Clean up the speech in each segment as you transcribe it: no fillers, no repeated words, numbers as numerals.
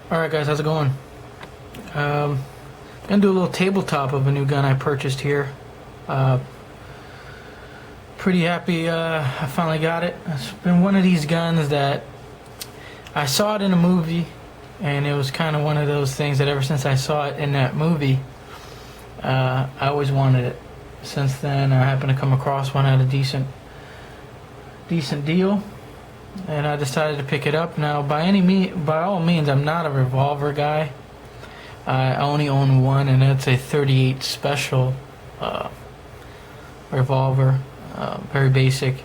Alright guys, how's it going? Gonna do a little tabletop of a new gun I purchased here. Pretty happy I finally got it. It's been one of these guns that I saw it in a movie, and it was kind of one of those things that ever since I saw it in that movie, I always wanted it. Since then I happened to come across one at a decent deal, and I decided to pick it up. Now, by all means, I'm not a revolver guy. I only own one, and it's a 38 special revolver, very basic.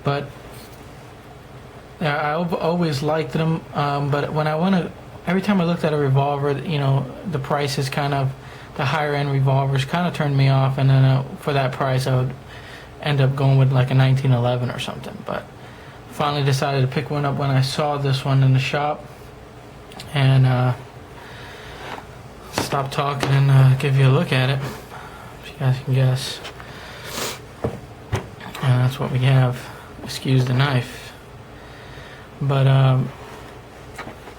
But I've always liked them. But when every time I looked at a revolver, you know, the price is kind of, the higher end revolvers kind of turned me off, and then for that price, I would end up going with like a 1911 or something. But finally decided to pick one up when I saw this one in the shop, and stop talking and give you a look at it, if you guys can guess. And that's what we have. Excuse the knife. But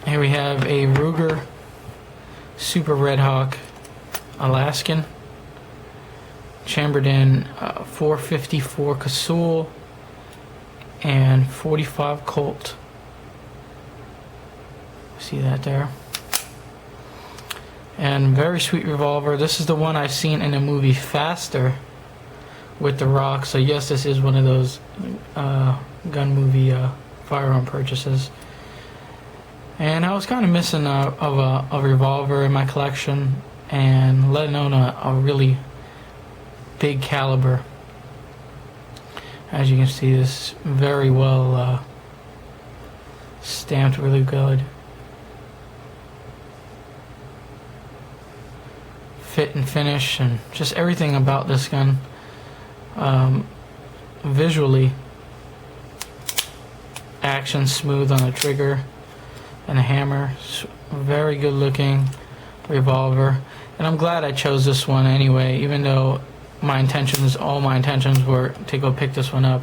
here we have a Ruger Super Redhawk Alaskan, chambered in 454 Casull and 45 Colt. See that there? And very sweet revolver. This is the one I've seen in the movie Faster with The Rock. So yes, this is one of those gun movie firearm purchases. And I was kind of missing a revolver in my collection, and let alone a really big caliber. As you can see, this is very well stamped, really good. Fit and finish, and just everything about this gun. Visually, action smooth on the trigger and the hammer. Very good looking revolver, and I'm glad I chose this one anyway, even though all my intentions were to go pick this one up.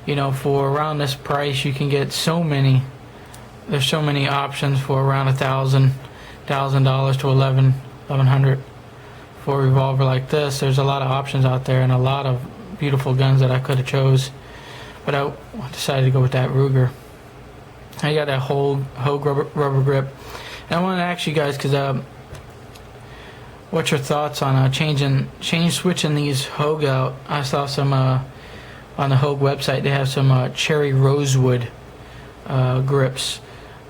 You know, for around this price, you can get there's so many options for around $1,000 to $1,100 for a revolver like this. There's a lot of options out there and a lot of beautiful guns that I could have chose, but I decided to go with that Ruger. I got that Hogue rubber grip, and I want to ask you guys, because what's your thoughts on switching these Hogue out? I saw some on the Hogue website. They have some cherry rosewood grips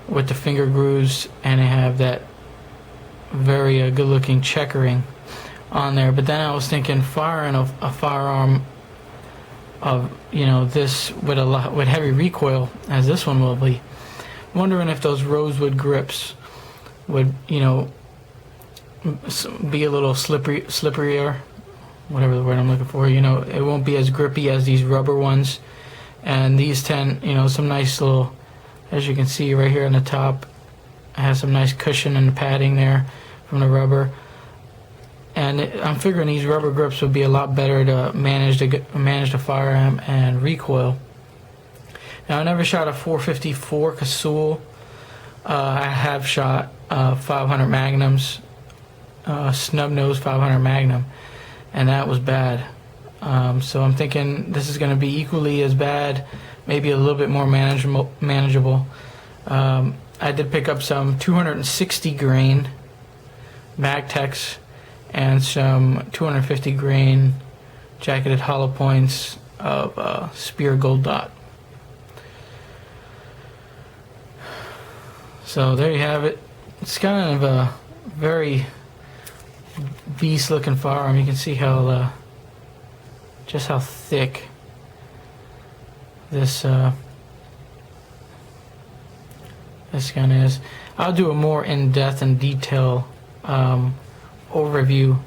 with the finger grooves, and they have that very good looking checkering on there. But then I was thinking, firing a firearm of, you know, this with heavy recoil as this one will be, wondering if those rosewood grips would, you know, be a little slipperier, whatever the word I'm looking for. You know, it won't be as grippy as these rubber ones. And these tend, you know, some nice little, as you can see right here on the top, it has some nice cushion and padding there from the rubber. And I'm figuring these rubber grips would be a lot better to manage the firearm and recoil. Now, I never shot a 454 Casull. I have shot 500 Magnums, snub nose 500 Magnum, and that was bad. So I'm thinking this is going to be equally as bad, maybe a little bit more manageable. I did pick up some 260 grain Magtex and some 250 grain jacketed hollow points of Spear Gold Dot. So there you have it. It's kind of a very beast looking firearm. You can see how just how thick this gun is. I'll do a more in-depth and detail overview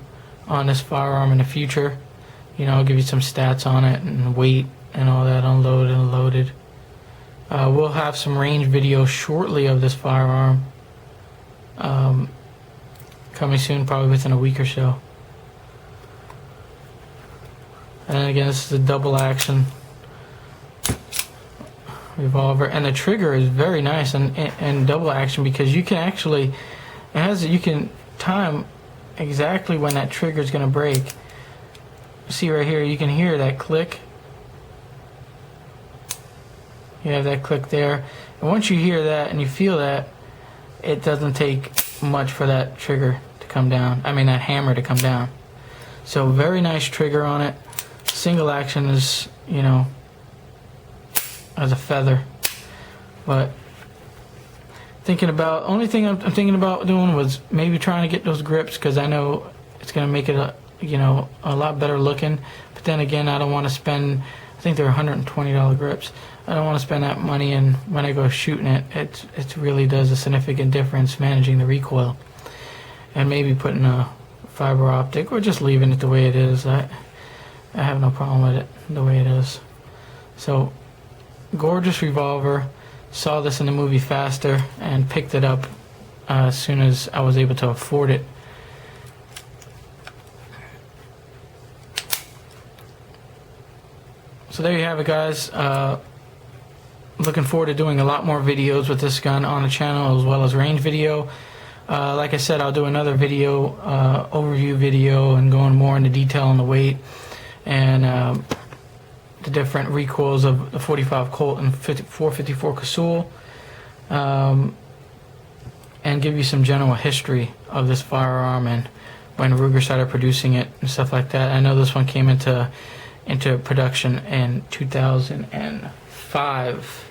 on this firearm in the future. You know, I'll give you some stats on it and weight and all that, unloaded and loaded. We'll have some range video shortly of this firearm, coming soon, probably within a week or so. And again, this is a double action revolver, and the trigger is very nice and double action, because you can actually, you can time exactly when that trigger is going to break. See right here, you can hear that click. You have that click there, and once you hear that and you feel that, it doesn't take much for that trigger to come down. I mean, that hammer to come down. So very nice trigger on it. Single action is, you know, as a feather. But only thing I'm thinking about doing was maybe trying to get those grips, because I know it's going to make it a lot better looking. But then again, I don't want to spend, I think they're $120 grips. I don't want to spend that money, and when I go shooting it, it really does a significant difference managing the recoil. And maybe putting a fiber optic, or just leaving it the way it is. I have no problem with it the way it is. So, gorgeous revolver. Saw this in the movie Faster and picked it up as soon as I was able to afford it. So there you have it, guys. Looking forward to doing a lot more videos with this gun on the channel, as well as range video. Like I said, I'll do another video, overview video, and going more into detail on the weight and the different recoils of the 45 Colt and 454 Casull, and give you some general history of this firearm and when Ruger started producing it and stuff like that. I know this one came into production in 2005,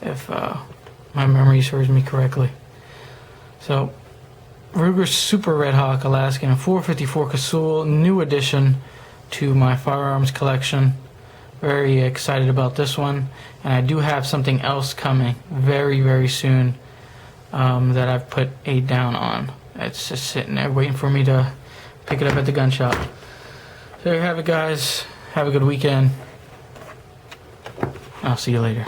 if my memory serves me correctly. So, Ruger's Super Redhawk Alaskan and 454 Casull, new addition to my firearms collection. Very excited about this one, and I do have something else coming very, very soon that I've put a down on. It's just sitting there waiting for me to pick it up at the gun shop. So there you have it, guys. Have a good weekend. I'll see you later.